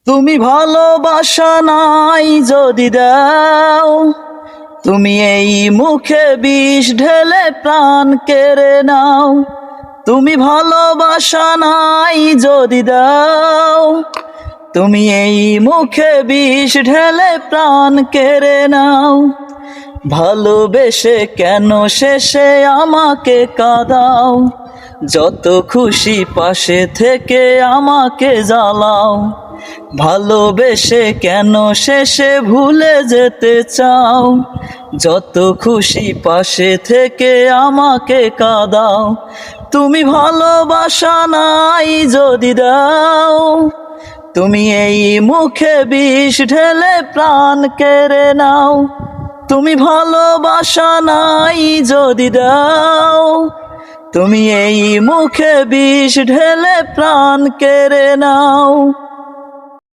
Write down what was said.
তুমি ভালোবাসা নাই যদি দাও, তুমি এই মুখে বিষ ঢেলে প্রাণ কেড়ে নাও। তুমি ভালোবাসা নাই যদি দাও, তুমি এই মুখে বিষ ঢেলে প্রাণ কেড়ে নাও। ভালোবেসে কেন শেষে আমাকে কাঁদাও, যত খুশি পাশে থেকে আমাকে জ্বালাও। ভালোবেসে কেন শেষে ভুলে যেতে চাও, যত খুশি পাশে থেকে আমাকে কাঁদাও। তুমি ভালোবাসা নাই যদি দাও, তুমি এই মুখে বিষ ঢেলে প্রাণ কেড়ে নাও। তুমি ভালোবাসা নাই যদি দাও, তুমি এই মুখে বিষ ঢেলে প্রাণ কেড়ে নাও।